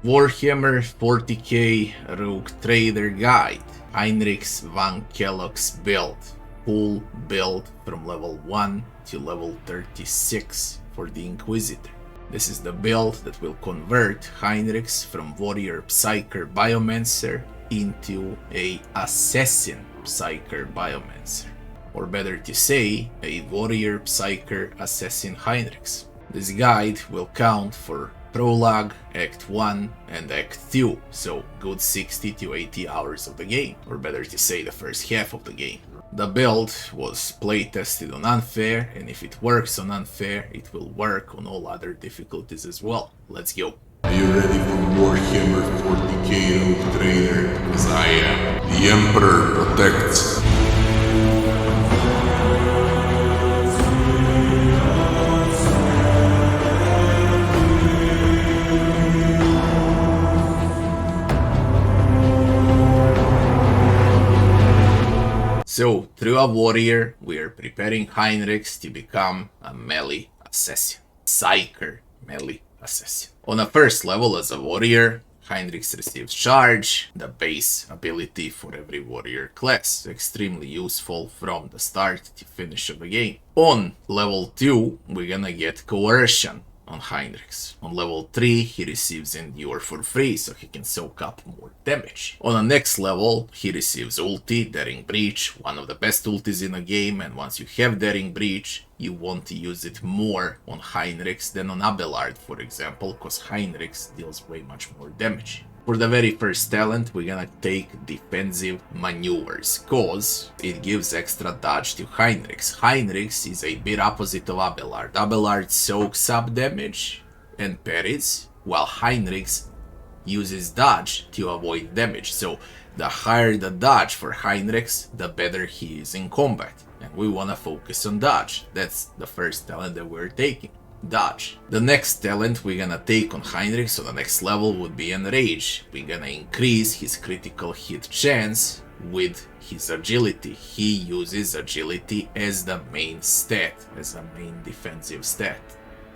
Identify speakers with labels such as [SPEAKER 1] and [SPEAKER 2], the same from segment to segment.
[SPEAKER 1] Warhammer 40K Rogue Trader Guide, Heinrix van Calox build, full build from level 1 to level 36 for the Inquisitor. This is the build that will convert Heinrix from warrior Psyker Biomancer into a assassin Psyker Biomancer, or better to say, a warrior Psyker assassin Heinrix. This guide will count for prologue, act 1 and act 2, so good 60 to 80 hours of the game, or better to say the first half of the game. The build was playtested on unfair, and if it works on unfair, it will work on all other difficulties as well. Let's go.
[SPEAKER 2] Are you ready for Warhammer 40K Rogue Trader? Because I am. The Emperor protects.
[SPEAKER 1] So, through a warrior, we are preparing Heinrix to become a melee assassin. Psyker melee assassin. On the first level as a warrior, Heinrix receives charge, the base ability for every warrior class. Extremely useful from the start to finish of the game. On level 2, we're gonna get coercion on Heinrix. On level 3, he receives Endure for free, so he can soak up more damage. On the next level, he receives ulti, Daring Breach, one of the best ultis in the game, and once you have Daring Breach, you want to use it more on Heinrix than on Abelard, for example, because Heinrix deals way much more damage. For the very first talent, we're gonna take Defensive Maneuvers, cause it gives extra dodge to Heinrix. Heinrix is a bit opposite of Abelard. Abelard soaks up damage and parries, while Heinrix uses dodge to avoid damage. So the higher the dodge for Heinrix, the better he is in combat. And we wanna focus on dodge. That's the first talent that we're taking. Dodge. The next talent we're gonna take on Heinrix on the next level would be Enrage. We're gonna increase his critical hit chance with his agility. He uses agility as the main stat, as a main defensive stat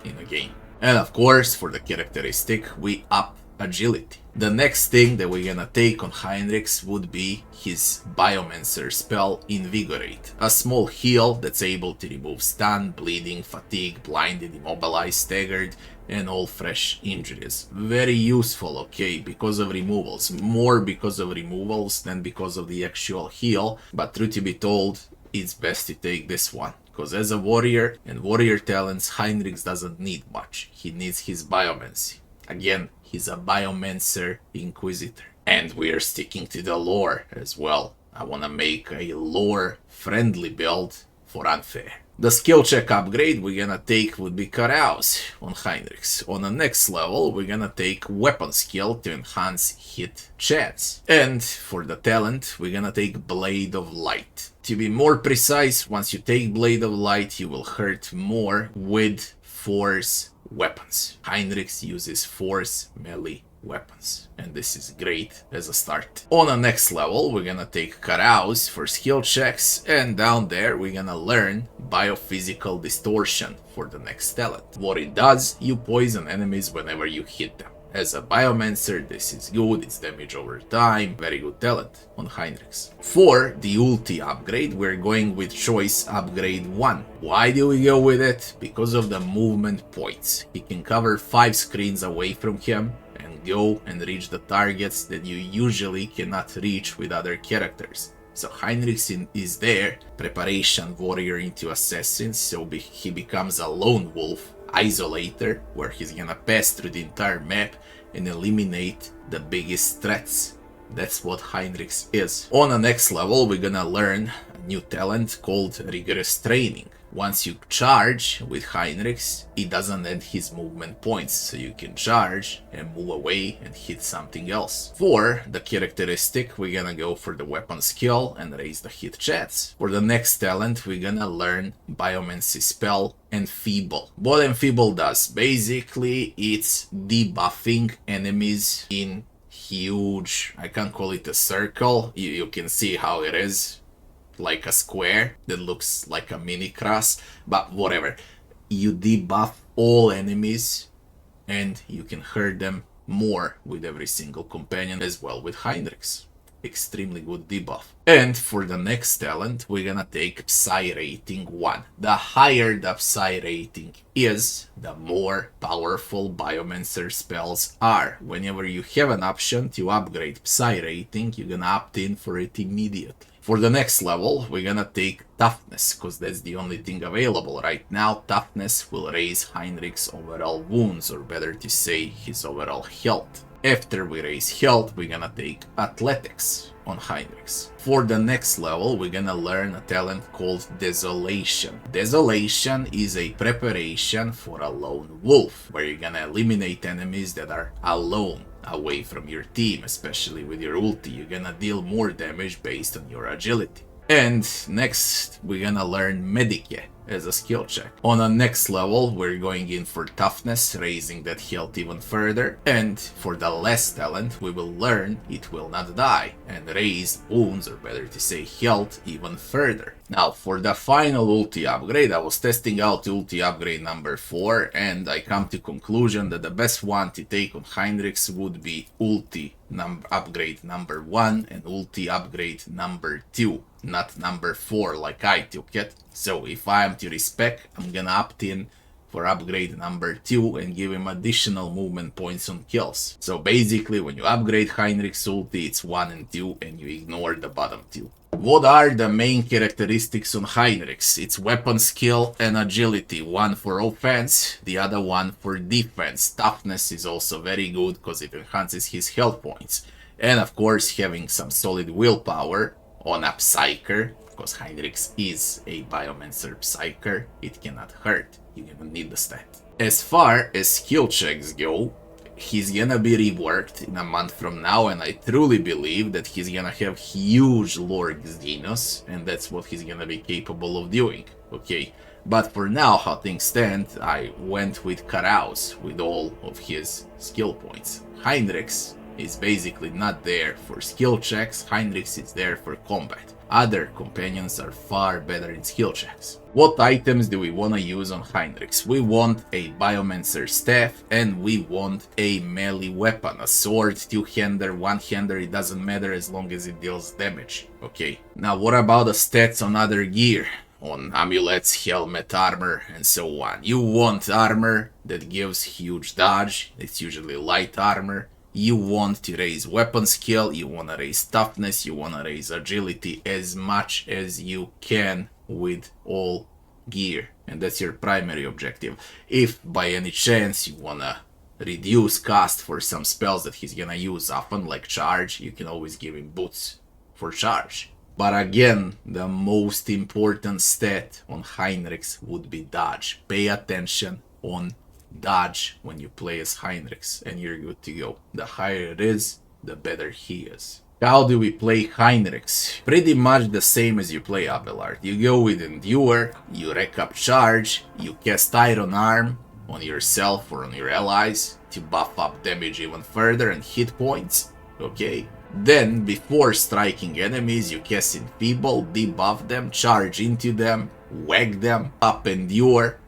[SPEAKER 1] in the game. And of course, for the characteristic, we up agility. The next thing that we're gonna take on Heinrix would be his Biomancer spell, Invigorate. A small heal that's able to remove stun, bleeding, fatigue, blinded, immobilized, staggered, and all fresh injuries. Very useful, okay, because of removals. More because of removals than because of the actual heal, but truth to be told, it's best to take this one. Because as a warrior and warrior talents, Heinrix doesn't need much. He needs his Biomancy. Again, he's a Biomancer Inquisitor. And we are sticking to the lore as well. I want to make a lore-friendly build for unfair. The skill check upgrade we're gonna take would be Calox on Heinrix. On the next level, we're gonna take weapon skill to enhance hit chance. And for the talent, we're gonna take Blade of Light. To be more precise, once you take Blade of Light, you will hurt more with force weapons. Heinrix uses force melee weapons, and this is great as a start. On the next level, we're gonna take Calox for skill checks, and down there we're gonna learn Biophysical Distortion for the next talent. What it does, you poison enemies whenever you hit them. As a Biomancer, this is good, it's damage over time, very good talent on Heinrix. For the ulti upgrade, we're going with Choice Upgrade 1. Why do we go with it? Because of the movement points. He can cover 5 screens away from him and go and reach the targets that you usually cannot reach with other characters. So Heinrix is there, preparation warrior into assassin, so he becomes a lone wolf isolator, where he's gonna pass through the entire map and eliminate the biggest threats. That's what Heinrix is. On the next level, we're gonna learn a new talent called Rigorous Training. Once you charge with Heinrix, it doesn't add his movement points, so you can charge and move away and hit something else. For the characteristic, we're gonna go for the weapon skill and raise the hit chance. For the next talent, we're gonna learn Biomancy spell, Enfeeble. What Enfeeble does, basically, it's debuffing enemies in huge, I can't call it a circle, you can see how it is. Like a square that looks like a mini cross, but whatever. You debuff all enemies and you can hurt them more with every single companion, as well with Heinrix. Extremely good debuff. And for the next talent, we're gonna take Psy rating 1. The higher the Psy rating is, the more powerful Biomancer spells are. Whenever you have an option to upgrade Psy rating, you're gonna opt in for it immediately. For the next level, we're gonna take Toughness, because that's the only thing available right now. Toughness will raise Heinrix's overall wounds, or better to say, his overall health. After we raise health, we're gonna take Athletics on Heinrix. For the next level, we're gonna learn a talent called Desolation. Desolation is a preparation for a lone wolf, where you're gonna eliminate enemies that are alone away from your team, especially with your ulti. You're gonna deal more damage based on your agility. And next, we're gonna learn Medike as a skill check. On the next level, we're going in for Toughness, raising that health even further. And for the last talent, we will learn It Will Not Die, and raise wounds, or better to say health, even further. Now, for the final ulti upgrade, I was testing out ulti upgrade number 4, and I come to conclusion that the best one to take on Heinrix would be ulti upgrade number 1 and ulti upgrade number 2, not number 4 like I took it. So if I am to respec, I'm gonna opt in for upgrade number 2 and give him additional movement points on kills. So basically, when you upgrade Heinrix ulti, it's 1 and 2, and you ignore the bottom 2. What are the main characteristics on Heinrix? It's weapon skill and agility, one for offense, the other one for defense. Toughness is also very good because it enhances his health points. And of course, having some solid willpower on a Psyker, because Heinrix is a Biomancer Psyker, it cannot hurt. You even need the stat. As far as skill checks go, he's gonna be reworked in a month from now, and I truly believe that he's gonna have huge lore Xenos, and that's what he's gonna be capable of doing, okay? But for now, how things stand, I went with Calox with all of his skill points. Heinrix is basically not there for skill checks, Heinrix is there for combat. Other companions are far better in skill checks. What items do we want to use on Heinrix? We want a Biomancer staff, and we want a melee weapon. A sword, two-hander, one-hander, it doesn't matter as long as it deals damage. Okay, now what about the stats on other gear? On amulets, helmet, armor, and so on. You want armor that gives huge dodge, it's usually light armor. You want to raise weapon skill, you want to raise toughness, you want to raise agility as much as you can with all gear. And that's your primary objective. If by any chance you want to reduce cost for some spells that he's going to use often, like charge, you can always give him boots for charge. But again, the most important stat on Heinrix would be dodge. Pay attention on dodge when you play as Heinrix, and you're good to go. The higher it is, the better he is. How do we play Heinrix? Pretty much the same as you play Abelard. You go with Endure, you rack up charge, you cast Iron Arm on yourself or on your allies to buff up damage even further and hit points, okay? Then, before striking enemies, you cast Enfeeble, debuff them, charge into them, whack them, up Endure,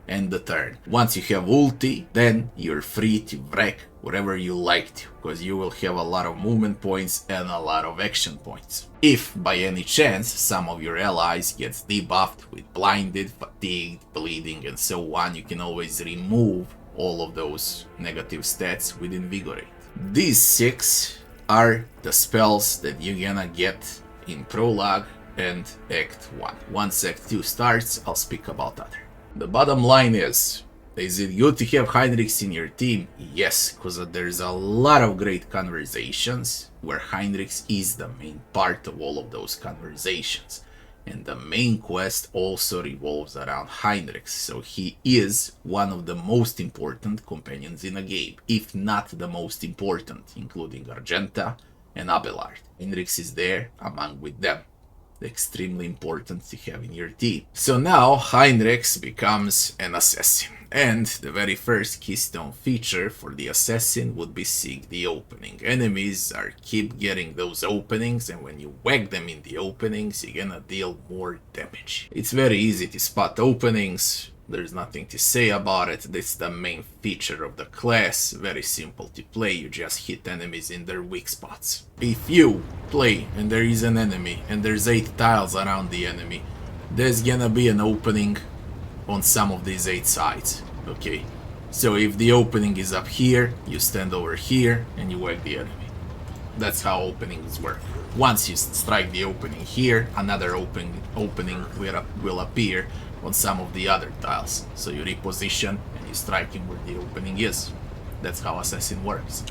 [SPEAKER 1] and the turn. Once you have ulti, then you're free to wreck wherever you like to, because you will have a lot of movement points and a lot of action points. If by any chance some of your allies gets debuffed with blinded, fatigued, bleeding, and so on, you can always remove all of those negative stats with Invigorate. These 6 are the spells that you're gonna get in Prologue and Act 1. Once Act 2 starts, I'll speak about other. The bottom line is it good to have Heinrix in your team? Yes, because there's a lot of great conversations where Heinrix is the main part of all of those conversations. And the main quest also revolves around Heinrix, so he is one of the most important companions in the game, if not the most important, including Argenta and Abelard. Heinrix is there among with them. Extremely important to have in your team. So now Heinrix becomes an assassin, and the very first keystone feature for the assassin would be Seek the Opening. Enemies keep getting those openings, and when you whack them in the openings, you're gonna deal more damage. It's very easy to spot openings. There's nothing to say about it. This is the main feature of the class. Very simple to play. You just hit enemies in their weak spots. If you play and there is an enemy and there's 8 tiles around the enemy, there's gonna be an opening on some of these 8 sides. Okay, so if the opening is up here, you stand over here and you whack the enemy. That's how openings work. Once you strike the opening here, another opening will appear on some of the other tiles. So you reposition and you strike him where the opening is. That's how Assassin works.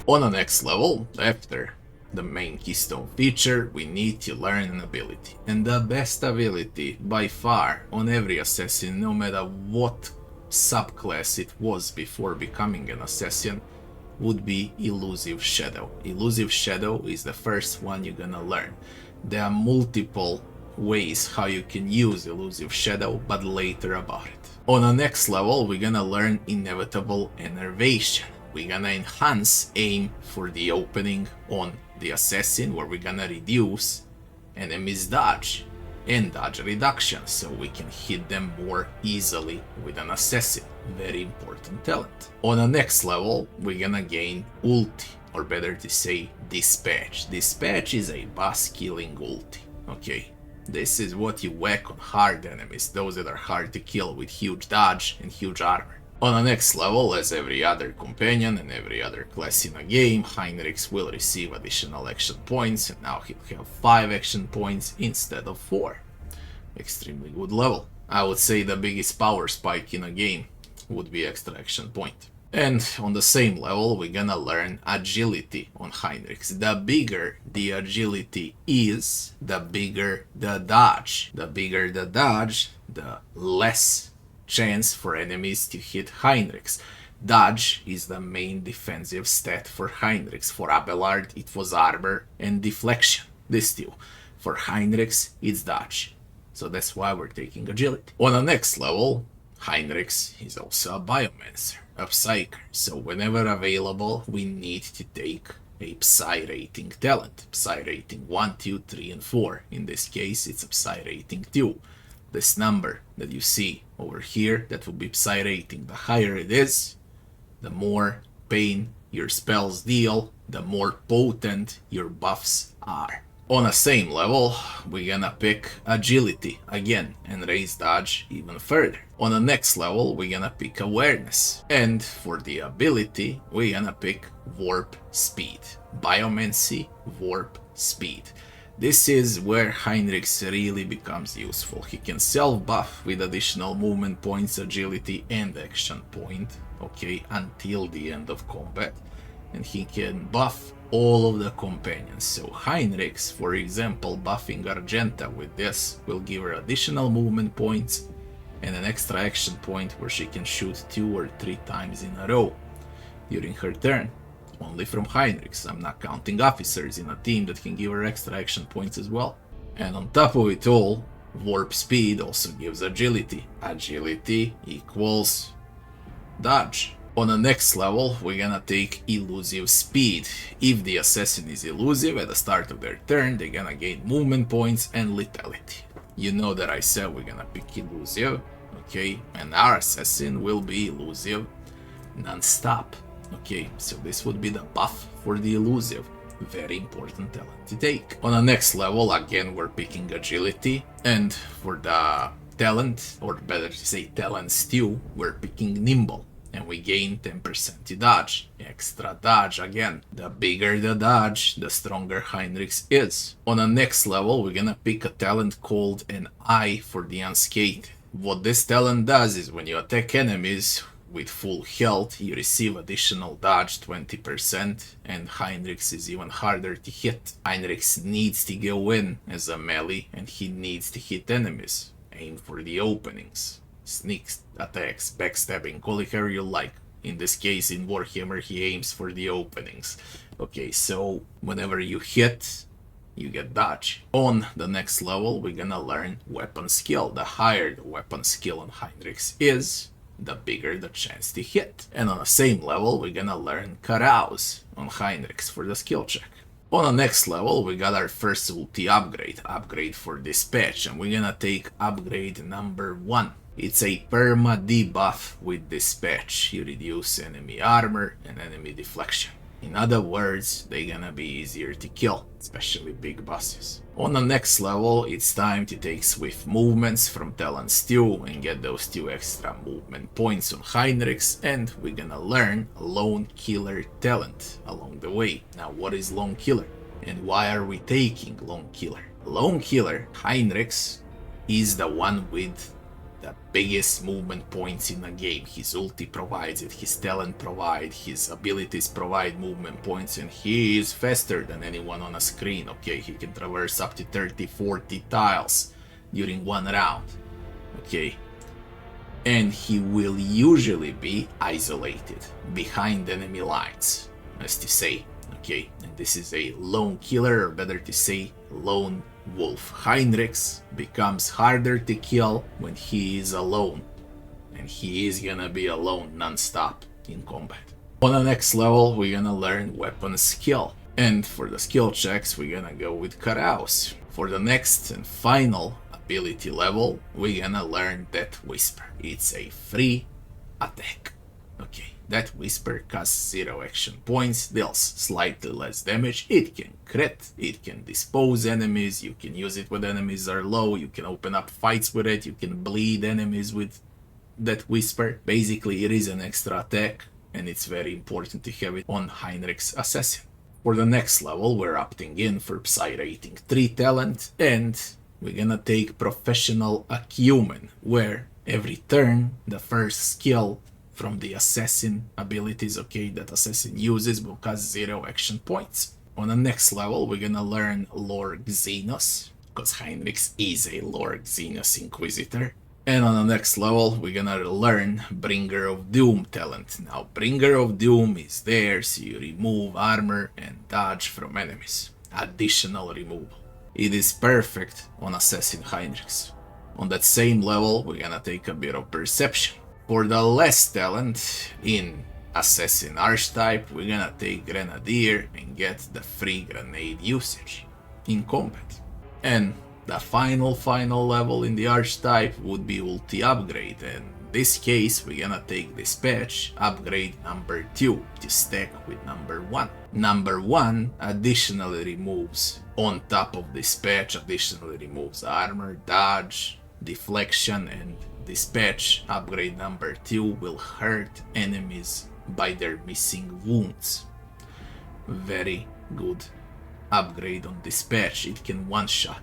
[SPEAKER 1] On the next level, after the main keystone feature, we need to learn an ability. And the best ability by far on every Assassin, no matter what subclass it was before becoming an Assassin, would be Elusive Shadow. Elusive Shadow is the first one you're gonna learn. There are multiple ways how you can use Elusive Shadow, but later about it. On the next level, we're gonna learn Inevitable Enervation. We're gonna enhance aim for the opening on the Assassin, where we're gonna reduce enemies' dodge and dodge reduction, so we can hit them more easily with an Assassin. Very important talent. On the next level, we're gonna gain ulti, or better to say dispatch. Dispatch is a boss killing ulti. Okay, this is what you whack on hard enemies, those that are hard to kill with huge dodge and huge armor. On the next level, as every other companion and every other class in a game, Heinrix will receive additional action points, and now he'll have 5 action points instead of 4. Extremely good level. I would say the biggest power spike in a game would be extra action point. And on the same level, we're gonna learn agility on Heinrix. The bigger the agility is, the bigger the dodge. The bigger the dodge, the less chance for enemies to hit Heinrix. Dodge is the main defensive stat for Heinrix. For Abelard, it was armor and deflection. This two. For Heinrix, it's dodge. So that's why we're taking agility. On the next level, Heinrix is also a Biomancer, a Psyker. So whenever available, we need to take a Psy rating talent. Psy rating 1, 2, 3, and 4. In this case, it's a Psy rating 2. This number that you see over here, that will be Psy rating. The higher it is, the more pain your spells deal, the more potent your buffs are. On the same level, we're gonna pick agility again and raise dodge even further. On the next level, we're gonna pick awareness. And for the ability, we're gonna pick warp speed. Biomancy, warp speed. This is where Heinrix really becomes useful. He can self-buff with additional movement points, agility, and action point, okay, until the end of combat. And he can buff all of the companions. So Heinrix, for example, buffing Argenta with this will give her additional movement points and an extra action point where she can shoot 2 or 3 times in a row during her turn. Only from Heinrix. I'm not counting officers in a team that can give her extra action points as well. And on top of it all, warp speed also gives agility. Agility equals dodge. On the next level, we're gonna take elusive speed. If the assassin is elusive at the start of their turn, they're gonna gain movement points and lethality. You know that I said we're gonna pick elusive, okay? And our assassin will be elusive non-stop. Okay, so this would be the buff for the elusive. Very important talent to take. On the next level, again, we're picking agility. And for the talent, or better to say talents too, we're picking nimble. And we gain 10% to dodge. Extra dodge again. The bigger the dodge, the stronger Heinrix is. On the next level, we're gonna pick a talent called an Eye for the Unscathed. What this talent does is when you attack enemies with full health, you receive additional dodge 20%, and Heinrix is even harder to hit. Heinrix needs to go in as a melee, and he needs to hit enemies. Aim for the openings. Sneak attacks, backstabbing, call it however you like. In this case, in Warhammer, he aims for the openings. Okay, so whenever you hit, you get dodge. On the next level, we're gonna learn weapon skill. The higher the weapon skill on Heinrix is, the bigger the chance to hit. And on the same level, we're gonna learn Carouse on Heinrix for the skill check. On the next level, we got our first ulti upgrade for dispatch, and we're gonna take upgrade number 1. It's a perma debuff with dispatch. You reduce enemy armor and enemy deflection. In other words, they're gonna be easier to kill, especially big bosses. On the next level, it's time to take swift movements from Talon's 2 and get those 2 extra movement points on Heinrix, and we're gonna learn Lone Killer talent along the way. Now, what is Lone Killer? And why are we taking Lone Killer? Lone Killer, Heinrix, is the one with the biggest movement points in the game. His ulti provides it, his talent provides, his abilities provide movement points, and he is faster than anyone on a screen. Okay, he can traverse up to 30-40 tiles during one round. Okay, and he will usually be isolated behind enemy lines, as to say. Okay, and this is a lone killer, or better to say lone wolf. Heinrix becomes harder to kill when he is alone, and he is gonna be alone non-stop in combat. On the next level, we're gonna learn weapon skill, and for the skill checks, we're gonna go with Calox. For the next and final ability level, we're gonna learn Death Whisper. It's a free attack. Okay, that Whisper costs 0 action points, deals slightly less damage, it can crit, it can dispose enemies, you can use it when enemies are low, you can open up fights with it, you can bleed enemies with that Whisper. Basically, it is an extra attack, and it's very important to have it on Heinrix Assassin. For the next level, we're opting in for Psy rating 3 talent, and we're gonna take Professional Acumen, where every turn, the first skill from the assassin abilities, okay, that assassin uses will cost 0 action points. On the next level, we're gonna learn Lord Xenos, because Heinrix is a Lord Xenos Inquisitor. And on the next level, we're gonna learn Bringer of Doom talent. Now, Bringer of Doom is there, so you remove armor and dodge from enemies. Additional removal. It is perfect on Assassin Heinrix. On that same level, we're gonna take a bit of Perception. For the last talent in Assassin Archetype, we're gonna take Grenadier and get the free grenade usage in combat. And the final level in the Archetype would be Ulti Upgrade, and in this case we're gonna take Dispatch, upgrade number 2 to stack with number 1. Number 1 additionally removes, on top of Dispatch, additionally removes armor, dodge, deflection, and Dispatch upgrade number 2 will hurt enemies by their missing wounds. Very good upgrade on Dispatch, it can one-shot.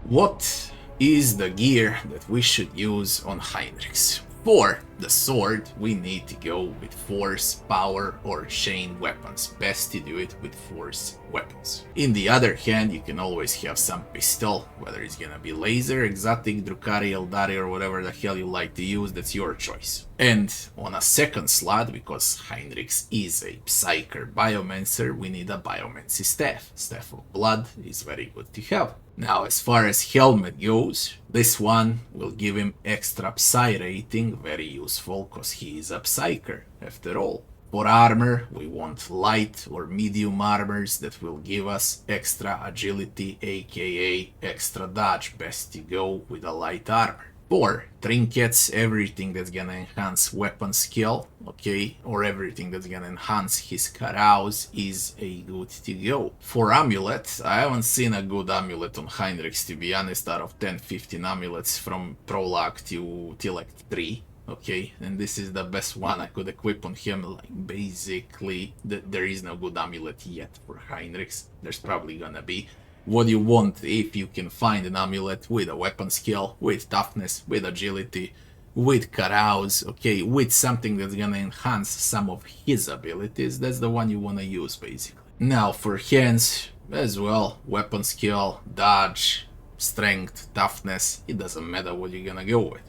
[SPEAKER 1] What is the gear that we should use on Heinrix? For the sword, we need to go with force, power, or chain weapons. Best to do it with force weapons. In the other hand, you can always have some pistol, whether it's gonna be laser, exotic, Drukhari, Eldari, or whatever the hell you like to use, that's your choice. And on a second slot, because Heinrix is a Psyker Biomancer, we need a Biomancy staff. Staff of Blood is very good to have. Now, as far as helmet goes, this one will give him extra Psy rating, very useful because he is a Psyker after all. For armor, we want light or medium armors that will give us extra agility, aka extra dodge. Best to go with a light armor. For trinkets, everything that's gonna enhance weapon skill, okay, or everything that's gonna enhance his carouse is a good to go. For amulet, I haven't seen a good amulet on Heinrix, to be honest, out of 10-15 amulets from prologue till like 3. Okay, and this is the best one I could equip on him. Like, basically, there is no good amulet yet for Heinrix. There's probably gonna be. What you want if you can find an amulet with a weapon skill, with toughness, with agility, with carouse, okay, with something that's gonna enhance some of his abilities, that's the one you wanna use, basically. Now, for hands, as well, weapon skill, dodge, strength, toughness, it doesn't matter what you're gonna go with,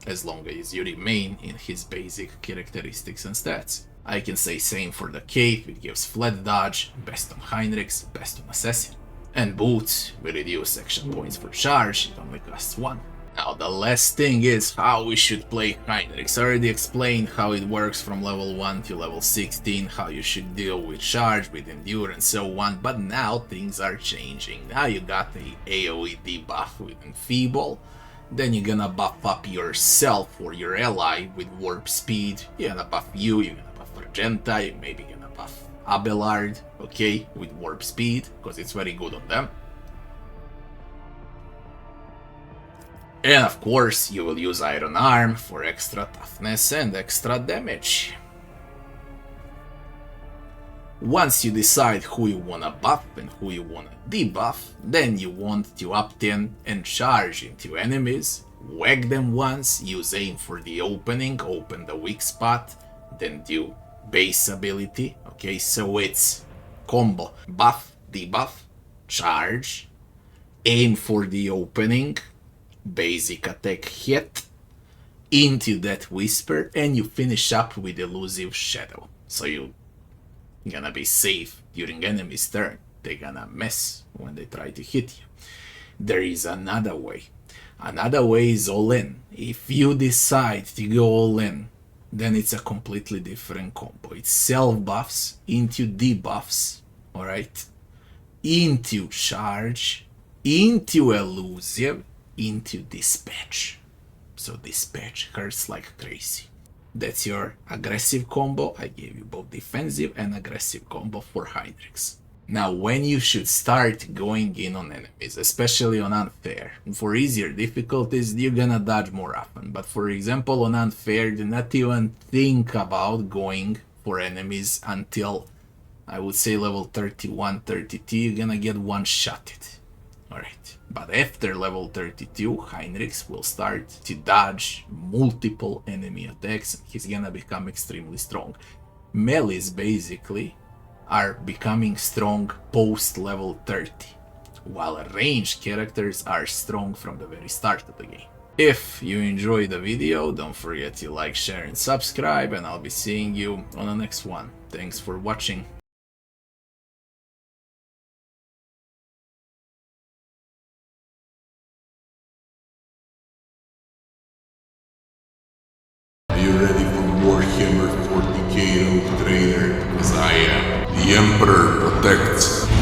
[SPEAKER 1] as long as you remain in his basic characteristics and stats. I can say same for the cape, it gives flat dodge, best on Heinrix, best on Assassin. And boots, we reduce action points for charge, it only costs 1. Now the last thing is how we should play Heinrix. I already explained how it works from level 1 to level 16, how you should deal with charge, with endure and so on, but now things are changing. Now you got the AoE debuff with Enfeeble, Then you're gonna buff up yourself or your ally with warp speed. You're gonna buff you, you're gonna buff Argenta, you're maybe gonna buff Abelard, okay, with warp speed, because it's very good on them. And of course, you will use Iron Arm for extra toughness and extra damage. Once you decide who you wanna buff and who you wanna debuff, then you want to opt in and charge into enemies, whack them once, use aim for the opening, open the weak spot, then do base ability. Okay, so it's combo buff, debuff, charge, aim for the opening, basic attack hit, into that whisper, and you finish up with elusive shadow. So you're gonna be safe during enemy's turn. They're gonna mess when they try to hit you. There is another way. Another way is all in. If you decide to go all in, then it's a completely different combo. It's self buffs into debuffs, alright? Into charge, into elusive, into dispatch. So dispatch hurts like crazy. That's your aggressive combo. I gave you both defensive and aggressive combo for Heinrix. Now, when you should start going in on enemies, especially on unfair. For easier difficulties, you're gonna dodge more often. But for example, on unfair, do not even think about going for enemies until, I would say, level 31, 32, you're gonna get one-shotted. Alright, but after level 32, Heinrix will start to dodge multiple enemy attacks. He's gonna become extremely strong. Melees basically are becoming strong post level 30, while ranged characters are strong from the very start of the game. If you enjoyed the video, don't forget to like, share and subscribe, and I'll be seeing you on the next one. Thanks for watching.
[SPEAKER 2] Are you ready for Warhammer 40K Rogue Trader? As I am. The Emperor protects.